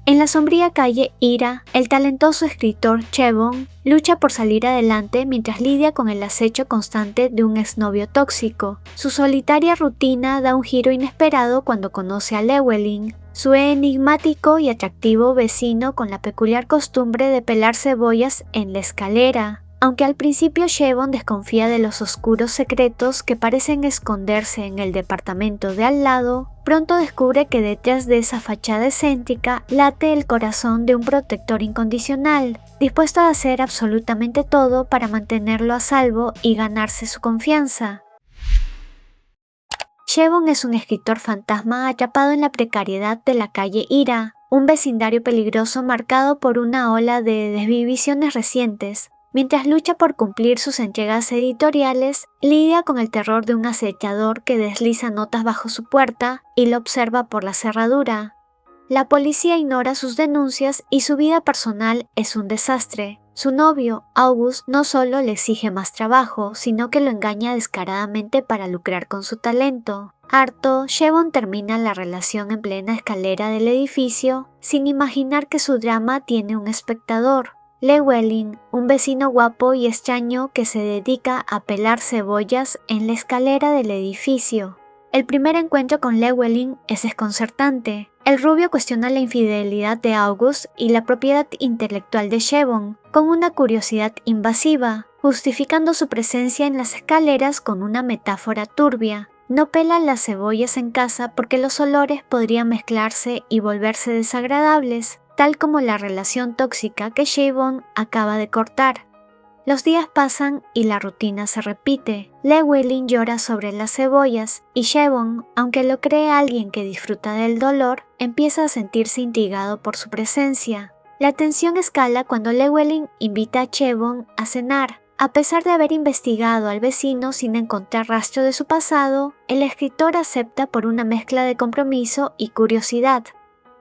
En la sombría calle Ira, el talentoso escritor Chevon lucha por salir adelante mientras lidia con el acecho constante de un exnovio tóxico. Su solitaria rutina da un giro inesperado cuando conoce a Llewellyn, su enigmático y atractivo vecino con la peculiar costumbre de pelar cebollas en la escalera. Aunque al principio Chevon desconfía de los oscuros secretos que parecen esconderse en el departamento de al lado, pronto descubre que detrás de esa fachada excéntrica late el corazón de un protector incondicional, dispuesto a hacer absolutamente todo para mantenerlo a salvo y ganarse su confianza. Chevon es un escritor fantasma atrapado en la precariedad de la calle Ira, un vecindario peligroso marcado por una ola de desvivisiones recientes. Mientras lucha por cumplir sus entregas editoriales, lidia con el terror de un acechador que desliza notas bajo su puerta y lo observa por la cerradura. La policía ignora sus denuncias y su vida personal es un desastre. Su novio, August, no solo le exige más trabajo, sino que lo engaña descaradamente para lucrar con su talento. Harto, Chevon termina la relación en plena escalera del edificio, sin imaginar que su drama tiene un espectador. Llewellyn, un vecino guapo y extraño que se dedica a pelar cebollas en la escalera del edificio. El primer encuentro con Llewellyn es desconcertante. El rubio cuestiona la infidelidad de August y la propiedad intelectual de Chevon, con una curiosidad invasiva, justificando su presencia en las escaleras con una metáfora turbia. No pela las cebollas en casa porque los olores podrían mezclarse y volverse desagradables, tal como la relación tóxica que Chevon acaba de cortar. Los días pasan y la rutina se repite. Llewellyn llora sobre las cebollas y Chevon, aunque lo cree alguien que disfruta del dolor, empieza a sentirse intrigado por su presencia. La tensión escala cuando Llewellyn invita a Chevon a cenar. A pesar de haber investigado al vecino sin encontrar rastro de su pasado, el escritor acepta por una mezcla de compromiso y curiosidad.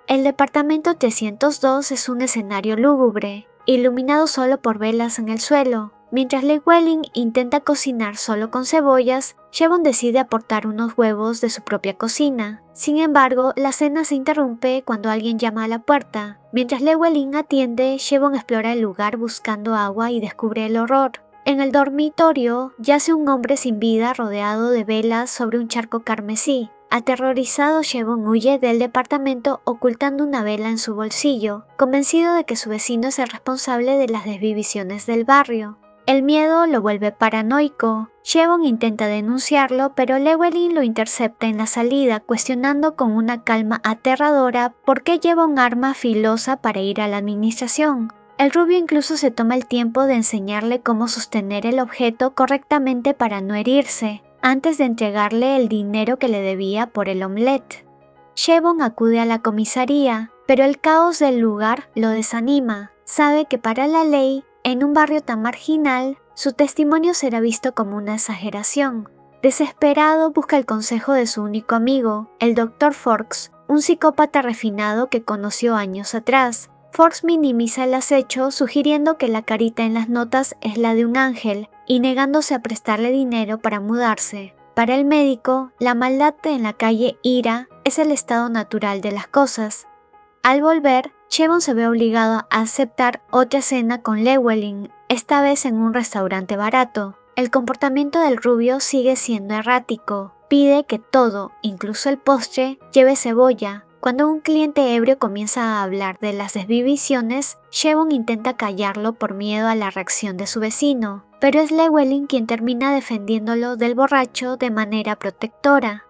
El departamento 302 es un escenario lúgubre, iluminado solo por velas en el suelo. Mientras Llewellyn intenta cocinar solo con cebollas, Chevon decide aportar unos huevos de su propia cocina. Sin embargo, la cena se interrumpe cuando alguien llama a la puerta. Mientras Llewellyn atiende, Chevon explora el lugar buscando agua y descubre el horror. En el dormitorio yace un hombre sin vida rodeado de velas sobre un charco carmesí. Aterrorizado, Chevon huye del departamento ocultando una vela en su bolsillo, convencido de que su vecino es el responsable de las desvivisiones del barrio. El miedo lo vuelve paranoico. Chevon intenta denunciarlo, pero Llewellyn lo intercepta en la salida, cuestionando con una calma aterradora por qué lleva un arma filosa para ir a la administración. El rubio incluso se toma el tiempo de enseñarle cómo sostener el objeto correctamente para no herirse, antes de entregarle el dinero que le debía por el omelette. Chevon acude a la comisaría, pero el caos del lugar lo desanima. Sabe que para la ley, en un barrio tan marginal, su testimonio será visto como una exageración. Desesperado, busca el consejo de su único amigo, el Dr. Forks, un psicópata refinado que conoció años atrás. Forks minimiza el acecho, sugiriendo que la carita en las notas es la de un ángel, y negándose a prestarle dinero para mudarse. Para el médico, la maldad en la calle Ira es el estado natural de las cosas. Al volver, Chevon se ve obligado a aceptar otra cena con Llewellyn, esta vez en un restaurante barato. El comportamiento del rubio sigue siendo errático. Pide que todo, incluso el postre, lleve cebolla. Cuando un cliente ebrio comienza a hablar de las desvivisiones, Chevon intenta callarlo por miedo a la reacción de su vecino, pero es Llewellyn quien termina defendiéndolo del borracho de manera protectora.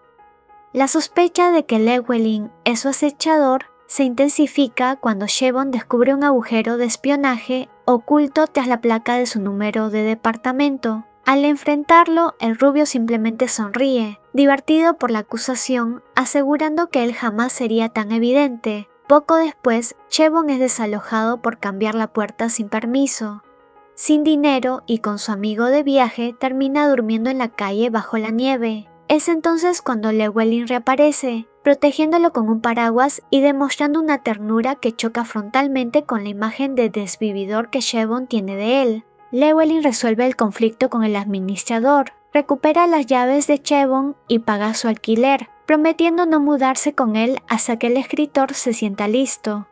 La sospecha de que Llewellyn es su acechador se intensifica cuando Chevon descubre un agujero de espionaje oculto tras la placa de su número de departamento. Al enfrentarlo, el rubio simplemente sonríe, divertido por la acusación, asegurando que él jamás sería tan evidente. Poco después, Chevon es desalojado por cambiar la puerta sin permiso. Sin dinero y con su amigo de viaje, termina durmiendo en la calle bajo la nieve. Es entonces cuando Llewellyn reaparece, protegiéndolo con un paraguas y demostrando una ternura que choca frontalmente con la imagen de desvividor que Chevon tiene de él. Llewellyn resuelve el conflicto con el administrador, recupera las llaves de Chevon y paga su alquiler, prometiendo no mudarse con él hasta que el escritor se sienta listo.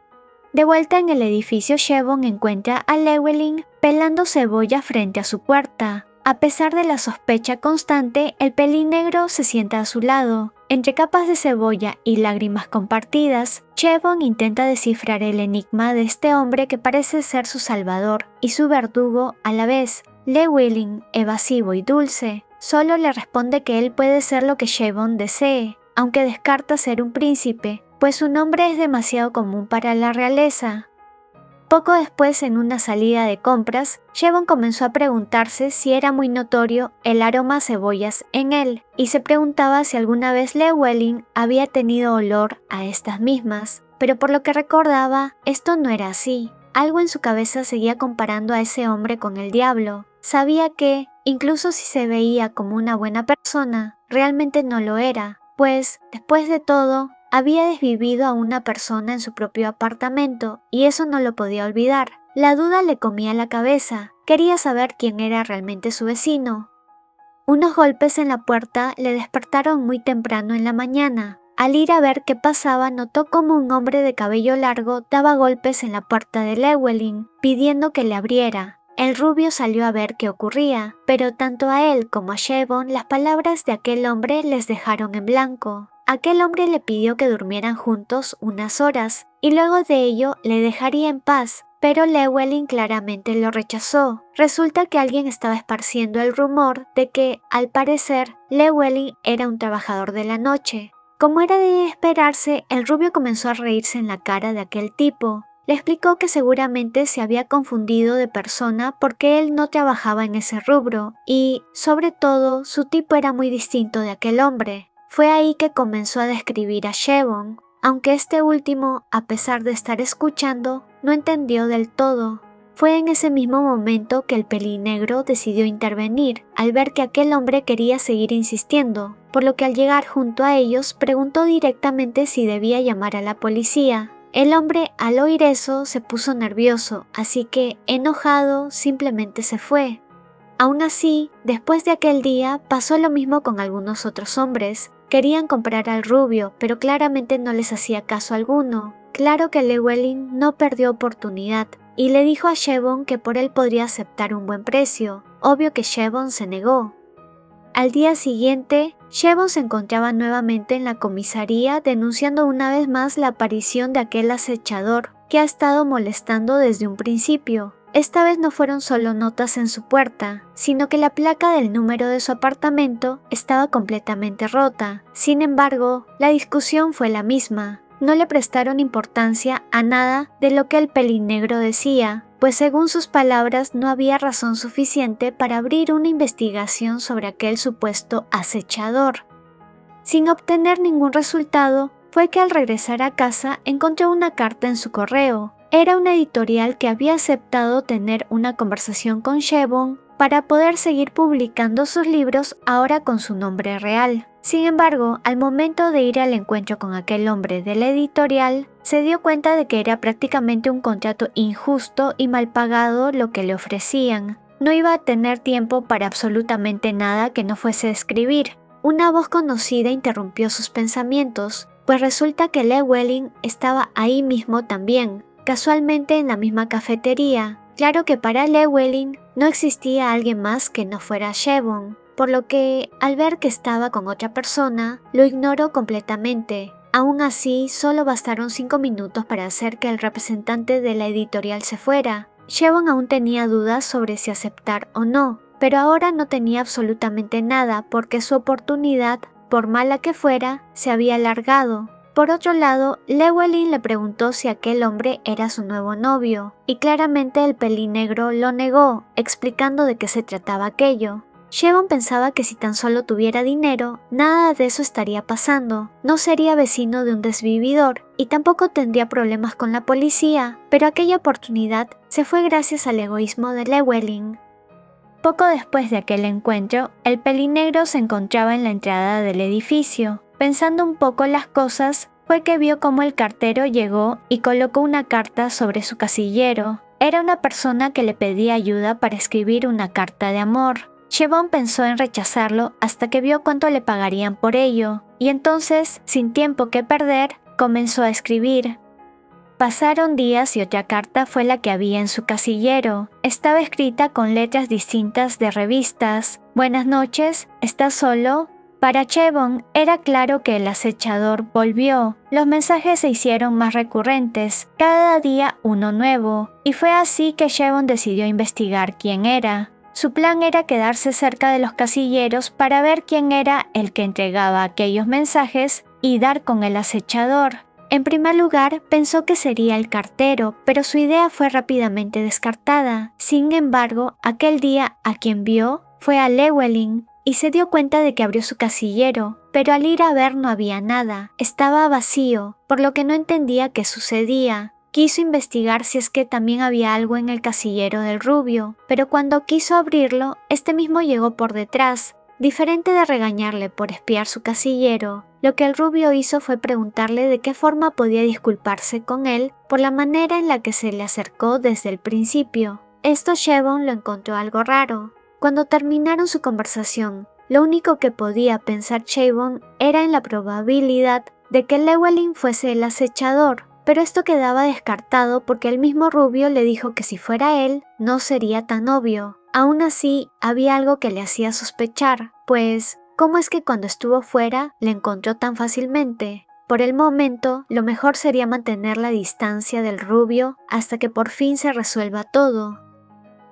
De vuelta en el edificio, Siobhan encuentra a Llewellyn pelando cebolla frente a su puerta. A pesar de la sospecha constante, el pelinegro se sienta a su lado. Entre capas de cebolla y lágrimas compartidas, Siobhan intenta descifrar el enigma de este hombre que parece ser su salvador y su verdugo a la vez. Llewellyn, evasivo y dulce, solo le responde que él puede ser lo que Siobhan desee, aunque descarta ser un príncipe, pues su nombre es demasiado común para la realeza. Poco después, en una salida de compras, Siobhan comenzó a preguntarse si era muy notorio el aroma a cebollas en él, y se preguntaba si alguna vez Llewellyn había tenido olor a estas mismas, pero por lo que recordaba, esto no era así. Algo en su cabeza seguía comparando a ese hombre con el diablo. Sabía que, incluso si se veía como una buena persona, realmente no lo era, pues, después de todo, había desvivido a una persona en su propio apartamento y eso no lo podía olvidar. La duda le comía la cabeza. Quería saber quién era realmente su vecino. Unos golpes en la puerta le despertaron muy temprano en la mañana. Al ir a ver qué pasaba, notó como un hombre de cabello largo daba golpes en la puerta de Llewellyn, pidiendo que le abriera. El rubio salió a ver qué ocurría, pero tanto a él como a Siobhan las palabras de aquel hombre les dejaron en blanco. Aquel hombre le pidió que durmieran juntos unas horas y luego de ello le dejaría en paz, pero Llewellyn claramente lo rechazó. Resulta que alguien estaba esparciendo el rumor de que, al parecer, Llewellyn era un trabajador de la noche. Como era de esperarse, el rubio comenzó a reírse en la cara de aquel tipo. Le explicó que seguramente se había confundido de persona porque él no trabajaba en ese rubro y, sobre todo, su tipo era muy distinto de aquel hombre. Fue ahí que comenzó a describir a Siobhan, aunque este último, a pesar de estar escuchando, no entendió del todo. Fue en ese mismo momento que el pelinegro decidió intervenir, al ver que aquel hombre quería seguir insistiendo, por lo que al llegar junto a ellos preguntó directamente si debía llamar a la policía. El hombre, al oír eso, se puso nervioso, así que, enojado, simplemente se fue. Aún así, después de aquel día, pasó lo mismo con algunos otros hombres. Querían comprar al rubio, pero claramente no les hacía caso alguno. Claro que Llewellyn no perdió oportunidad, y le dijo a Siobhan que por él podría aceptar un buen precio. Obvio que Siobhan se negó. Al día siguiente, Siobhan se encontraba nuevamente en la comisaría denunciando una vez más la aparición de aquel acechador que ha estado molestando desde un principio. Esta vez no fueron solo notas en su puerta, sino que la placa del número de su apartamento estaba completamente rota. Sin embargo, la discusión fue la misma. No le prestaron importancia a nada de lo que el pelinegro decía, pues según sus palabras no había razón suficiente para abrir una investigación sobre aquel supuesto acechador. Sin obtener ningún resultado, fue que al regresar a casa encontró una carta en su correo. Era una editorial que había aceptado tener una conversación con Siobhan para poder seguir publicando sus libros ahora con su nombre real. Sin embargo, al momento de ir al encuentro con aquel hombre de la editorial, se dio cuenta de que era prácticamente un contrato injusto y mal pagado lo que le ofrecían. No iba a tener tiempo para absolutamente nada que no fuese escribir. Una voz conocida interrumpió sus pensamientos, pues resulta que Llewellyn estaba ahí mismo también, casualmente en la misma cafetería. Claro que para Llewellyn no existía alguien más que no fuera Siobhan, por lo que, al ver que estaba con otra persona, lo ignoró completamente. Aún así, solo bastaron 5 minutos para hacer que el representante de la editorial se fuera. Siobhan aún tenía dudas sobre si aceptar o no, pero ahora no tenía absolutamente nada porque su oportunidad, por mala que fuera, se había alargado. Por otro lado, Llewellyn le preguntó si aquel hombre era su nuevo novio, y claramente el pelinegro lo negó, explicando de qué se trataba aquello. Siobhan pensaba que si tan solo tuviera dinero, nada de eso estaría pasando. No sería vecino de un desvividor y tampoco tendría problemas con la policía, pero aquella oportunidad se fue gracias al egoísmo de Llewellyn. Poco después de aquel encuentro, el pelinegro se encontraba en la entrada del edificio. Pensando un poco las cosas, fue que vio cómo el cartero llegó y colocó una carta sobre su casillero. Era una persona que le pedía ayuda para escribir una carta de amor. Siobhan pensó en rechazarlo hasta que vio cuánto le pagarían por ello, y entonces, sin tiempo que perder, comenzó a escribir. Pasaron días y otra carta fue la que había en su casillero. Estaba escrita con letras distintas de revistas. Buenas noches, ¿estás solo? Para Chevon era claro que el acechador volvió. Los mensajes se hicieron más recurrentes, cada día uno nuevo, y fue así que Chevon decidió investigar quién era. Su plan era quedarse cerca de los casilleros para ver quién era el que entregaba aquellos mensajes y dar con el acechador. En primer lugar, pensó que sería el cartero, pero su idea fue rápidamente descartada. Sin embargo, aquel día a quien vio fue a Llewellyn y se dio cuenta de que abrió su casillero, pero al ir a ver no había nada, estaba vacío, por lo que no entendía qué sucedía. Quiso investigar si es que también había algo en el casillero del rubio, pero cuando quiso abrirlo, este mismo llegó por detrás. Diferente de regañarle por espiar su casillero, lo que el rubio hizo fue preguntarle de qué forma podía disculparse con él por la manera en la que se le acercó desde el principio. Esto Chevon lo encontró algo raro. Cuando terminaron su conversación, lo único que podía pensar Chevon era en la probabilidad de que Llewellyn fuese el acechador, pero esto quedaba descartado porque el mismo rubio le dijo que si fuera él, no sería tan obvio. Aún así, había algo que le hacía sospechar, pues, ¿cómo es que cuando estuvo fuera le encontró tan fácilmente? Por el momento, lo mejor sería mantener la distancia del rubio hasta que por fin se resuelva todo.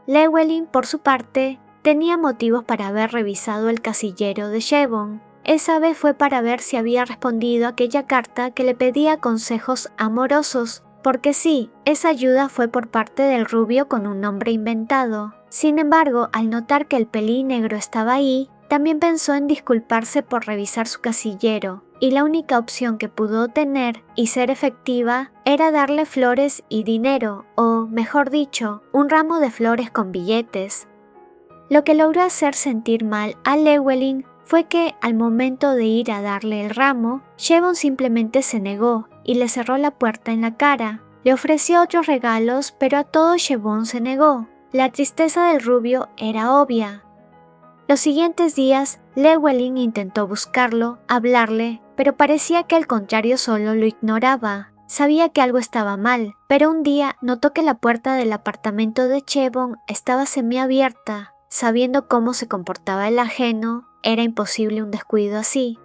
Llewellyn, por su parte, tenía motivos para haber revisado el casillero de Chevon. Esa vez fue para ver si había respondido a aquella carta que le pedía consejos amorosos, porque sí, esa ayuda fue por parte del rubio con un nombre inventado. Sin embargo, al notar que el pelín-negro estaba ahí, también pensó en disculparse por revisar su casillero, y la única opción que pudo tener y ser efectiva era darle flores y dinero, o, mejor dicho, un ramo de flores con billetes. Lo que logró hacer sentir mal a Llewellyn fue que, al momento de ir a darle el ramo, Chevon simplemente se negó y le cerró la puerta en la cara. Le ofreció otros regalos, pero a todo Chevon se negó. La tristeza del rubio era obvia. Los siguientes días, Llewellyn intentó buscarlo, hablarle, pero parecía que al contrario solo lo ignoraba. Sabía que algo estaba mal, pero un día notó que la puerta del apartamento de Chevon estaba semiabierta. Sabiendo cómo se comportaba el ajeno, era imposible un descuido así.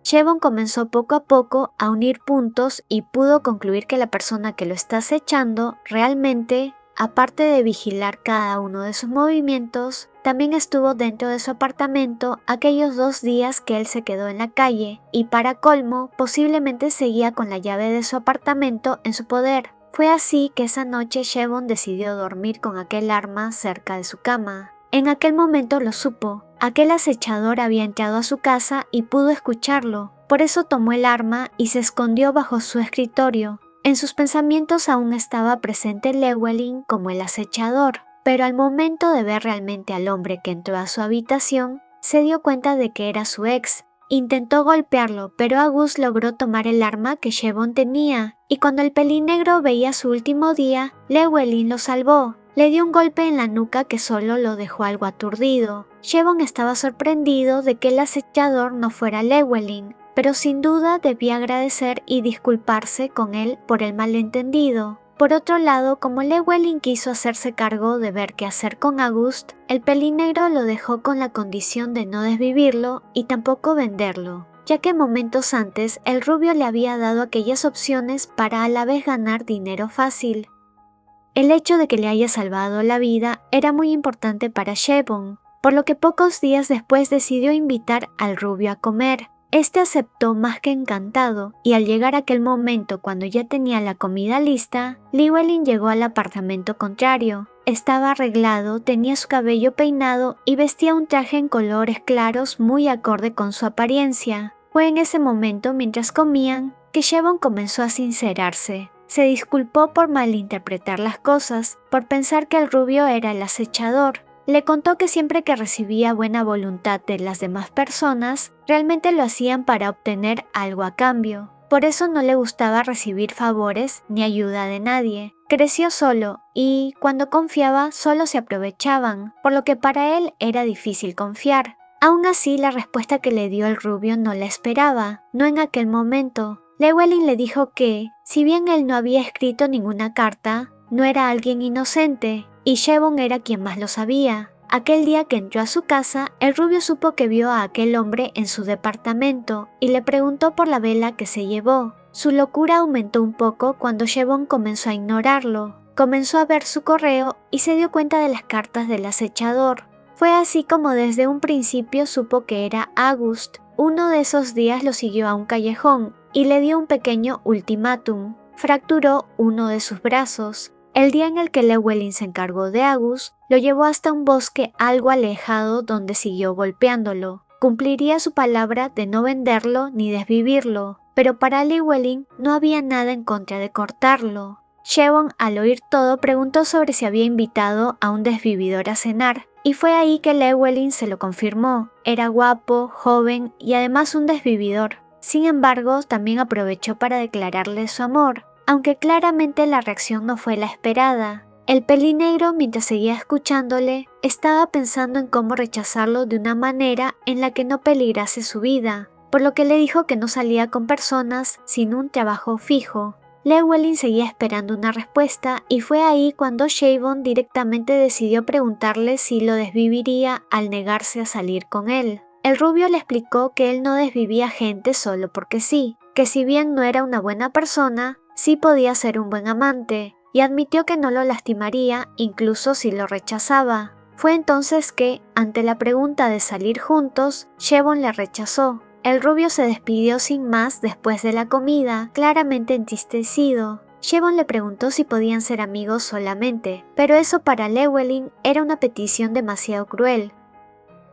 Chevon comenzó poco a poco a unir puntos y pudo concluir que la persona que lo está acechando realmente, aparte de vigilar cada uno de sus movimientos, también estuvo dentro de su apartamento aquellos 2 días que él se quedó en la calle y, para colmo, posiblemente seguía con la llave de su apartamento en su poder. Fue así que esa noche Chevon decidió dormir con aquel arma cerca de su cama. En aquel momento lo supo. Aquel acechador había entrado a su casa y pudo escucharlo. Por eso tomó el arma y se escondió bajo su escritorio. En sus pensamientos aún estaba presente Llewellyn como el acechador, pero al momento de ver realmente al hombre que entró a su habitación, se dio cuenta de que era su ex. Intentó golpearlo, pero August logró tomar el arma que Chevon tenía, y cuando el pelín-negro veía su último día, Llewellyn lo salvó. Le dio un golpe en la nuca que solo lo dejó algo aturdido. Chevon estaba sorprendido de que el acechador no fuera Llewellyn, pero sin duda debía agradecer y disculparse con él por el malentendido. Por otro lado, como Llewellyn quiso hacerse cargo de ver qué hacer con August, el pelín-negro lo dejó con la condición de no desvivirlo y tampoco venderlo, ya que momentos antes el rubio le había dado aquellas opciones para a la vez ganar dinero fácil. El hecho de que le haya salvado la vida era muy importante para Chevon, por lo que pocos días después decidió invitar al rubio a comer. Este aceptó más que encantado, y al llegar aquel momento cuando ya tenía la comida lista, Llewellyn llegó al apartamento contrario. Estaba arreglado, tenía su cabello peinado y vestía un traje en colores claros muy acorde con su apariencia. Fue en ese momento, mientras comían, que Chevon comenzó a sincerarse. Se disculpó por malinterpretar las cosas, por pensar que el rubio era el acechador. Le contó que siempre que recibía buena voluntad de las demás personas, realmente lo hacían para obtener algo a cambio. Por eso no le gustaba recibir favores ni ayuda de nadie. Creció solo y, cuando confiaba, solo se aprovechaban, por lo que para él era difícil confiar. Aún así, la respuesta que le dio el rubio no la esperaba, no en aquel momento. Llewellyn le dijo que, si bien él no había escrito ninguna carta, no era alguien inocente, y Siobhan era quien más lo sabía. Aquel día que entró a su casa, el rubio supo que vio a aquel hombre en su departamento y le preguntó por la vela que se llevó. Su locura aumentó un poco cuando Siobhan comenzó a ignorarlo. Comenzó a ver su correo y se dio cuenta de las cartas del acechador. Fue así como desde un principio supo que era August. Uno de esos días lo siguió a un callejón y le dio un pequeño ultimátum. Fracturó uno de sus brazos. El día en el que Llewellyn se encargó de August, lo llevó hasta un bosque algo alejado donde siguió golpeándolo. Cumpliría su palabra de no venderlo ni desvivirlo, pero para Llewellyn no había nada en contra de cortarlo. Siobhan, al oír todo, preguntó sobre si había invitado a un desvividor a cenar, y fue ahí que Llewellyn se lo confirmó. Era guapo, joven y además un desvividor. Sin embargo, también aprovechó para declararle su amor, aunque claramente la reacción no fue la esperada. El pelinegro, mientras seguía escuchándole, estaba pensando en cómo rechazarlo de una manera en la que no peligrase su vida, por lo que le dijo que no salía con personas sin un trabajo fijo. Llewellyn seguía esperando una respuesta y fue ahí cuando Siobhan directamente decidió preguntarle si lo desviviría al negarse a salir con él. El rubio le explicó que él no desvivía gente solo porque sí, que si bien no era una buena persona, sí podía ser un buen amante, y admitió que no lo lastimaría incluso si lo rechazaba. Fue entonces que, ante la pregunta de salir juntos, Siobhan le rechazó. El rubio se despidió sin más después de la comida, claramente entristecido. Siobhan le preguntó si podían ser amigos solamente, pero eso para Llewellyn era una petición demasiado cruel.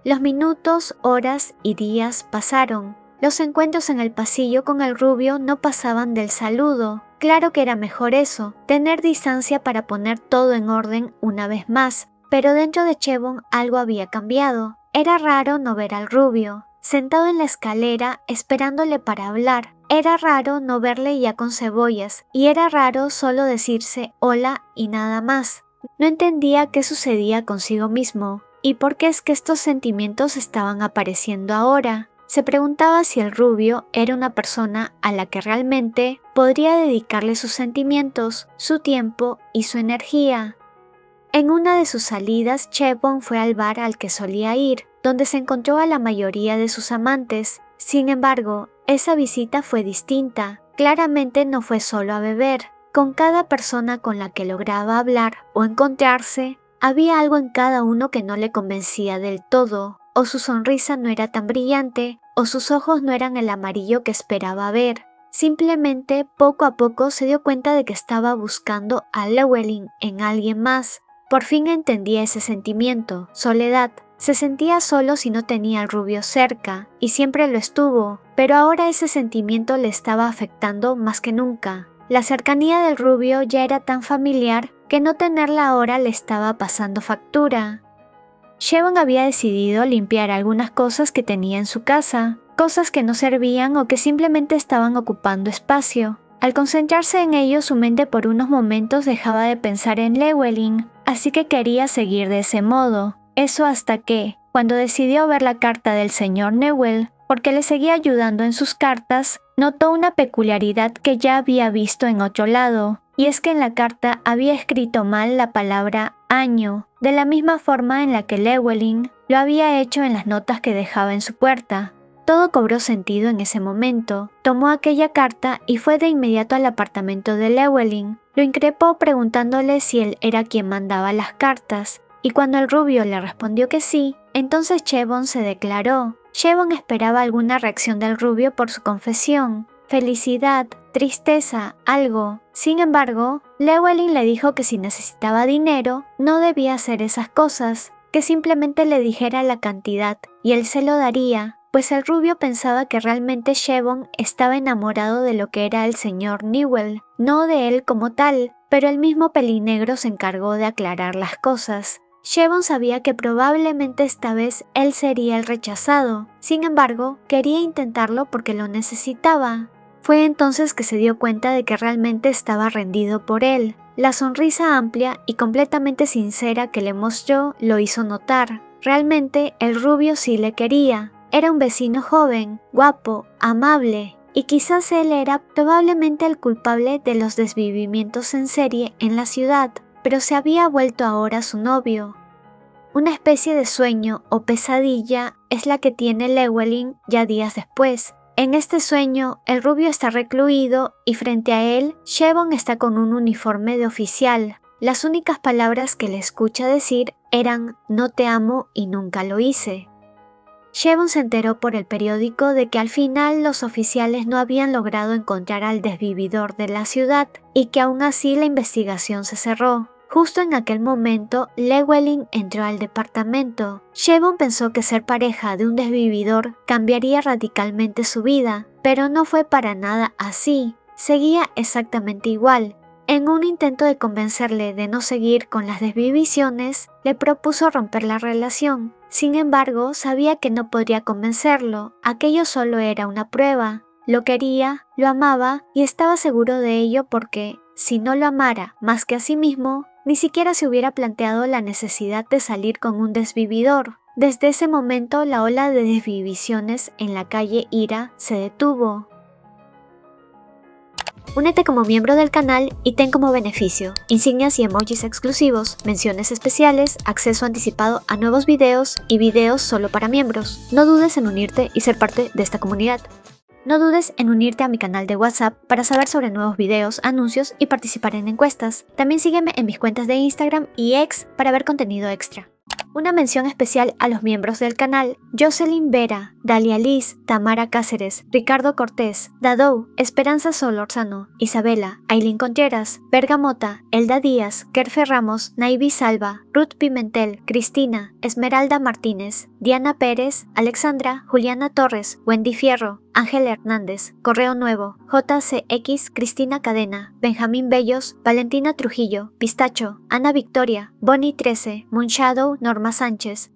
Los minutos, horas y días pasaron. Los encuentros en el pasillo con el rubio no pasaban del saludo. Claro que era mejor eso, tener distancia para poner todo en orden una vez más, pero dentro de Siobhan algo había cambiado. Era raro no ver al rubio, sentado en la escalera esperándole para hablar. Era raro no verle ya con cebollas, y era raro solo decirse hola y nada más. No entendía qué sucedía consigo mismo, y por qué es que estos sentimientos estaban apareciendo ahora. Se preguntaba si el rubio era una persona a la que realmente podría dedicarle sus sentimientos, su tiempo y su energía. En una de sus salidas, Siobhan fue al bar al que solía ir, donde se encontró a la mayoría de sus amantes. Sin embargo, esa visita fue distinta. Claramente no fue solo a beber. Con cada persona con la que lograba hablar o encontrarse, había algo en cada uno que no le convencía del todo, o su sonrisa no era tan brillante, o sus ojos no eran el amarillo que esperaba ver. Simplemente, poco a poco se dio cuenta de que estaba buscando a Llewellyn en alguien más. Por fin entendía ese sentimiento, soledad. Se sentía solo si no tenía al rubio cerca, y siempre lo estuvo, pero ahora ese sentimiento le estaba afectando más que nunca. La cercanía del rubio ya era tan familiar que no tenerla ahora le estaba pasando factura. Siobhan había decidido limpiar algunas cosas que tenía en su casa, cosas que no servían o que simplemente estaban ocupando espacio. Al concentrarse en ello, su mente por unos momentos dejaba de pensar en Llewellyn, así que quería seguir de ese modo. Eso hasta que, cuando decidió ver la carta del señor Newell, porque le seguía ayudando en sus cartas, notó una peculiaridad que ya había visto en otro lado, y es que en la carta había escrito mal la palabra año, de la misma forma en la que Llewellyn lo había hecho en las notas que dejaba en su puerta. Todo cobró sentido en ese momento. Tomó aquella carta y fue de inmediato al apartamento de Llewellyn. Lo increpó preguntándole si él era quien mandaba las cartas, y cuando el rubio le respondió que sí, entonces Siobhan se declaró. Siobhan esperaba alguna reacción del rubio por su confesión. Felicidad, tristeza, algo. Sin embargo, Llewellyn le dijo que si necesitaba dinero, no debía hacer esas cosas, que simplemente le dijera la cantidad y él se lo daría, pues el rubio pensaba que realmente Siobhan estaba enamorado de lo que era el señor Newell, no de él como tal, pero el mismo pelinegro se encargó de aclarar las cosas. Siobhan sabía que probablemente esta vez él sería el rechazado, sin embargo, quería intentarlo porque lo necesitaba. Fue entonces que se dio cuenta de que realmente estaba rendido por él. La sonrisa amplia y completamente sincera que le mostró lo hizo notar. Realmente el rubio sí le quería. Era un vecino joven, guapo, amable, y quizás él era probablemente el culpable de los desvivimientos en serie en la ciudad, pero se había vuelto ahora su novio. Una especie de sueño o pesadilla es la que tiene Llewellyn ya días después. En este sueño, el rubio está recluido y frente a él, Siobhan está con un uniforme de oficial. Las únicas palabras que le escucha decir eran «no te amo y nunca lo hice». Siobhan se enteró por el periódico de que al final los oficiales no habían logrado encontrar al desvividor de la ciudad y que aún así la investigación se cerró. Justo en aquel momento, Llewellyn entró al departamento. Siobhan pensó que ser pareja de un desvividor cambiaría radicalmente su vida, pero no fue para nada así. Seguía exactamente igual. En un intento de convencerle de no seguir con las desvivisiones, le propuso romper la relación. Sin embargo, sabía que no podría convencerlo. Aquello solo era una prueba. Lo quería, lo amaba y estaba seguro de ello porque, si no lo amara más que a sí mismo, ni siquiera se hubiera planteado la necesidad de salir con un desvividor. Desde ese momento, la ola de desvivisiones en la calle Ira se detuvo. Únete como miembro del canal y ten como beneficio insignias y emojis exclusivos, menciones especiales, acceso anticipado a nuevos videos y videos solo para miembros. No dudes en unirte y ser parte de esta comunidad. No dudes en unirte a mi canal de WhatsApp para saber sobre nuevos videos, anuncios y participar en encuestas. También sígueme en mis cuentas de Instagram y X para ver contenido extra. Una mención especial a los miembros del canal: Jocelyn Vera, Dalia Liz, Tamara Cáceres, Ricardo Cortés, Dadou, Esperanza Solorzano, Isabela, Aileen Contreras, Bergamota, Elda Díaz, Kerfe Ramos, Naivi Salva, Ruth Pimentel, Cristina, Esmeralda Martínez, Diana Pérez, Alexandra, Juliana Torres, Wendy Fierro, Ángel Hernández, Correo Nuevo, JCX, Cristina Cadena, Benjamín Bellos, Valentina Trujillo, Pistacho, Ana Victoria, Bonnie 13, Moonshadow, Norma Sánchez,